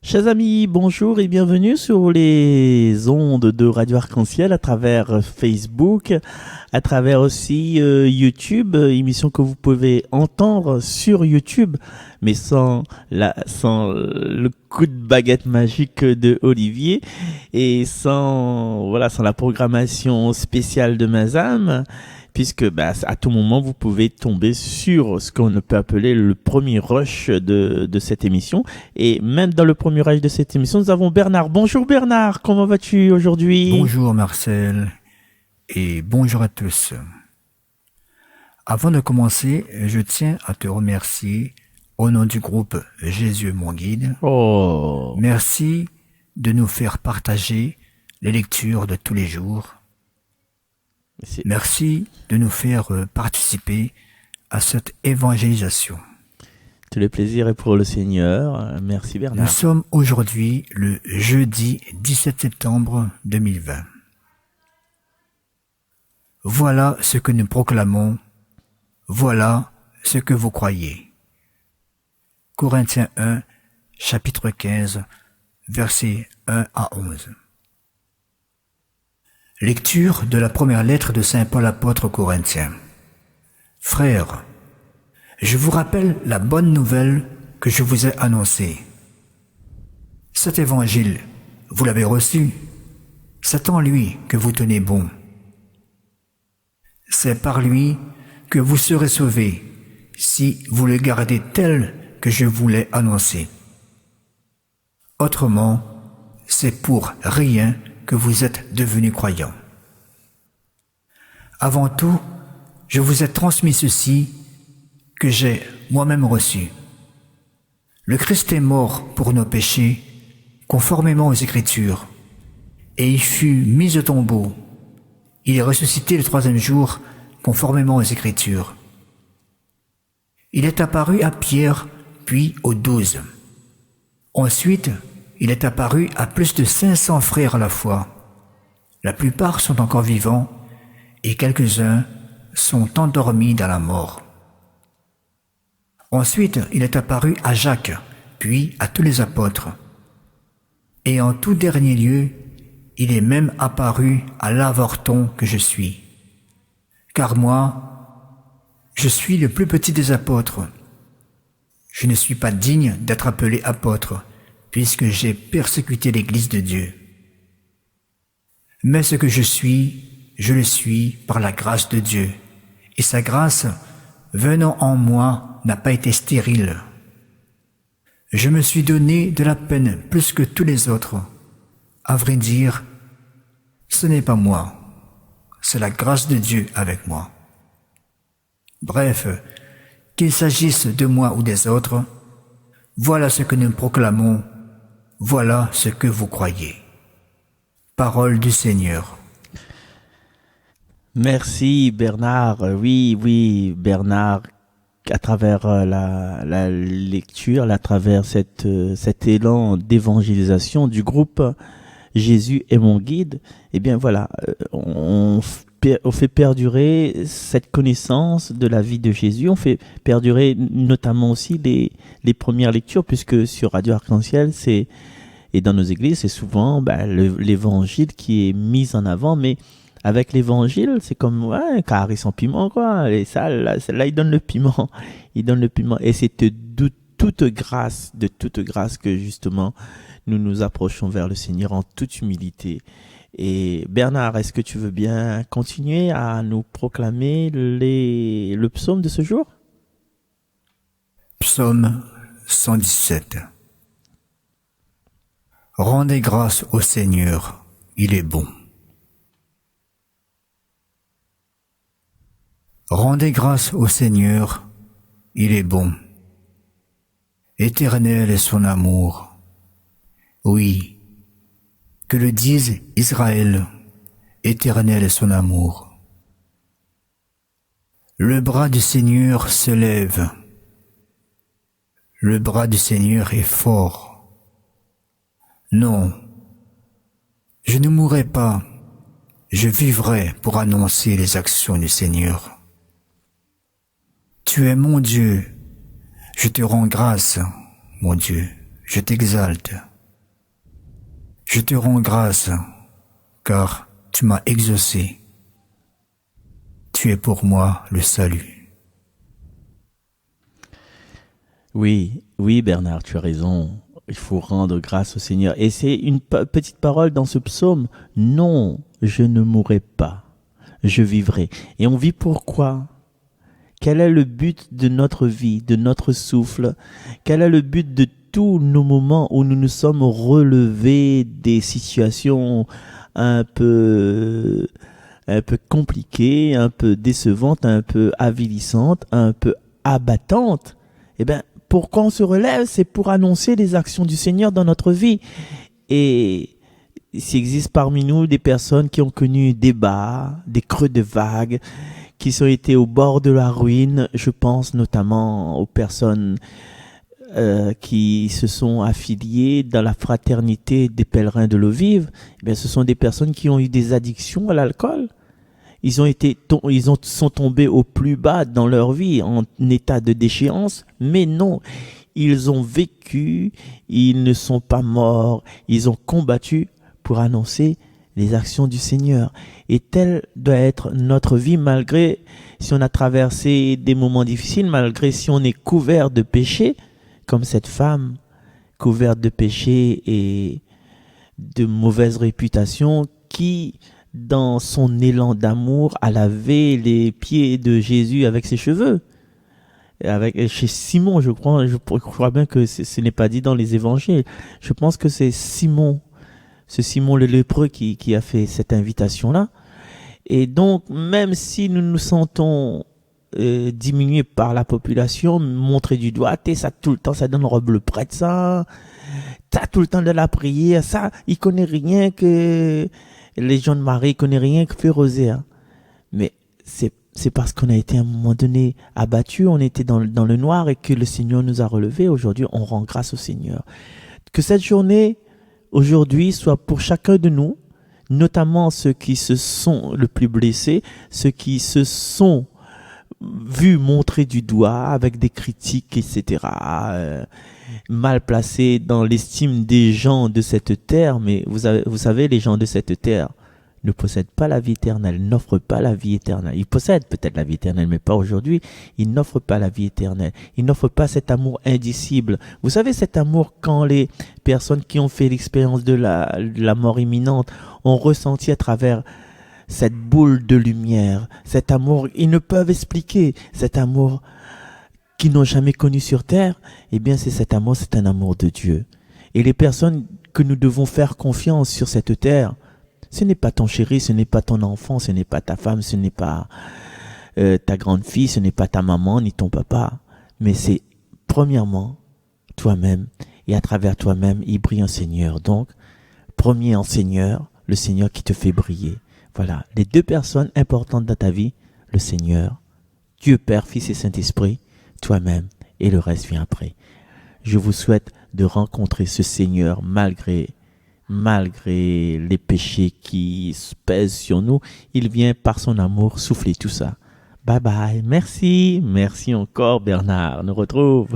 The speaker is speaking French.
Chers amis, bonjour et bienvenue sur les ondes de Radio Arc-en-Ciel à travers Facebook, à travers aussi YouTube, émission que vous pouvez entendre sur YouTube, mais sans le coup de baguette magique de Olivier et sans la programmation spéciale de Mazam. Puisque à tout moment, vous pouvez tomber sur ce qu'on peut appeler le premier rush de cette émission. Et même dans le premier rush de cette émission, nous avons Bernard. Bonjour Bernard, comment vas-tu aujourd'hui? Bonjour Marcel, et bonjour à tous. Avant de commencer, je tiens à te remercier au nom du groupe Jésus mon guide. Oh. Merci de nous faire partager les lectures de tous les jours. Merci de nous faire participer à cette évangélisation. Tout le plaisir est pour le Seigneur. Merci Bernard. Nous sommes aujourd'hui le jeudi 17 septembre 2020. Voilà ce que nous proclamons. Voilà ce que vous croyez. Corinthiens 1, chapitre 15, versets 1 à 11. Lecture de la première lettre de Saint Paul apôtre aux Corinthiens. Frères, je vous rappelle la bonne nouvelle que je vous ai annoncée. Cet évangile, vous l'avez reçu. C'est en lui que vous tenez bon. C'est par lui que vous serez sauvés, si vous le gardez tel que je vous l'ai annoncé. Autrement, c'est pour rien que vous êtes devenus croyants. Avant tout, je vous ai transmis ceci que j'ai moi-même reçu. Le Christ est mort pour nos péchés, conformément aux Écritures, et il fut mis au tombeau. Il est ressuscité le troisième jour, conformément aux Écritures. Il est apparu à Pierre, puis aux 12. Ensuite, il est apparu à plus de 500 frères à la fois. La plupart sont encore vivants et quelques-uns sont endormis dans la mort. Ensuite, il est apparu à Jacques, puis à tous les apôtres. Et en tout dernier lieu, il est même apparu à l'avorton que je suis. Car moi, je suis le plus petit des apôtres. Je ne suis pas digne d'être appelé apôtre, puisque j'ai persécuté l'Église de Dieu. Mais ce que je suis, je le suis par la grâce de Dieu, et sa grâce, venant en moi, n'a pas été stérile. Je me suis donné de la peine plus que tous les autres. À vrai dire, ce n'est pas moi, c'est la grâce de Dieu avec moi. Bref, qu'il s'agisse de moi ou des autres, voilà ce que nous proclamons. Voilà ce que vous croyez. Parole du Seigneur. Merci Bernard. Oui, Bernard, à travers la lecture, à travers cet élan d'évangélisation du groupe Jésus est mon guide, eh bien voilà, on fait perdurer cette connaissance de la vie de Jésus, on fait perdurer notamment aussi les premières lectures, puisque sur Radio Arc-en-Ciel, et dans nos églises, c'est souvent l'évangile qui est mis en avant, mais avec l'évangile, c'est comme un carré sans piment, quoi. Et ça, là, il donne le piment. Il donne le piment. Et c'est de toute grâce que justement, nous nous approchons vers le Seigneur en toute humilité. Et Bernard, est-ce que tu veux bien continuer à nous proclamer le psaume de ce jour? Psaume 117. Rendez grâce au Seigneur, il est bon. Rendez grâce au Seigneur, il est bon. Éternel est son amour. Oui, que le dise Israël, éternel est son amour. Le bras du Seigneur se lève. Le bras du Seigneur est fort. Non, je ne mourrai pas, je vivrai pour annoncer les actions du Seigneur. Tu es mon Dieu, je te rends grâce, mon Dieu, je t'exalte, Je te rends grâce, car tu m'as exaucé. Tu es pour moi le salut. Oui, oui Bernard, tu as raison. Il faut rendre grâce au Seigneur. Et c'est une petite parole dans ce psaume. Non, je ne mourrai pas. Je vivrai. Et on vit pourquoi? Quel est le but de notre vie, de notre souffle? Quel est le but de tous nos moments où nous nous sommes relevés des situations un peu, un peu compliquées, un peu décevantes, un peu avilissantes, un peu abattantes? Eh bien, pourquoi on se relève? C'est pour annoncer les actions du Seigneur dans notre vie. Et s'il existe parmi nous des personnes qui ont connu des bas, des creux de vagues, qui ont été au bord de la ruine, je pense notamment aux personnes qui se sont affiliées dans la fraternité des pèlerins de l'eau vive. Eh bien, ce sont des personnes qui ont eu des addictions à l'alcool. Sont tombés au plus bas dans leur vie, en état de déchéance, mais non, ils ont vécu, ils ne sont pas morts, ils ont combattu pour annoncer les actions du Seigneur. Et telle doit être notre vie, malgré si on a traversé des moments difficiles, malgré si on est couvert de péché, comme cette femme, couverte de péché et de mauvaise réputation, qui, dans son élan d'amour, a lavé les pieds de Jésus avec ses cheveux. Chez Simon, je crois bien que ce n'est pas dit dans les évangiles. Je pense que c'est Simon, ce Simon le lépreux qui a fait cette invitation-là. Et donc, même si nous nous sentons diminués par la population, montrés du doigt, ça tout le temps, ça donne robe le prêtre, ça tout le temps de la prière, ça, il connaît rien que les gens de Marie, il connaît rien que Férozer. Hein. Mais c'est parce qu'on a été à un moment donné abattu, on était dans le noir et que le Seigneur nous a relevés. Aujourd'hui, on rend grâce au Seigneur. Que cette journée, aujourd'hui, soit pour chacun de nous, notamment ceux qui se sont le plus blessés, ceux qui se sont vus montrer du doigt avec des critiques, etc., mal placés dans l'estime des gens de cette terre. Mais vous savez, les gens de cette terre ne possèdent pas la vie éternelle, n'offrent pas la vie éternelle. Ils possèdent peut-être la vie éternelle, mais pas aujourd'hui. Ils n'offrent pas la vie éternelle. Ils n'offrent pas cet amour indicible. Vous savez, cet amour, quand les personnes qui ont fait l'expérience de la mort imminente ont ressenti à travers cette boule de lumière, cet amour, ils ne peuvent expliquer cet amour qu'ils n'ont jamais connu sur terre. Eh bien, c'est un amour de Dieu. Et les personnes que nous devons faire confiance sur cette terre, ce n'est pas ton chéri, ce n'est pas ton enfant, ce n'est pas ta femme, ce n'est pas ta grande fille, ce n'est pas ta maman ni ton papa, mais c'est premièrement toi-même, et à travers toi-même, il brille un Seigneur. Donc, premier en Seigneur, le Seigneur qui te fait briller. Voilà, les deux personnes importantes dans ta vie, le Seigneur, Dieu Père, Fils et Saint-Esprit, toi-même, et le reste vient après. Je vous souhaite de rencontrer ce Seigneur malgré les péchés qui pèsent sur nous. Il vient par son amour souffler tout ça. Bye bye, merci encore Bernard, on nous retrouve.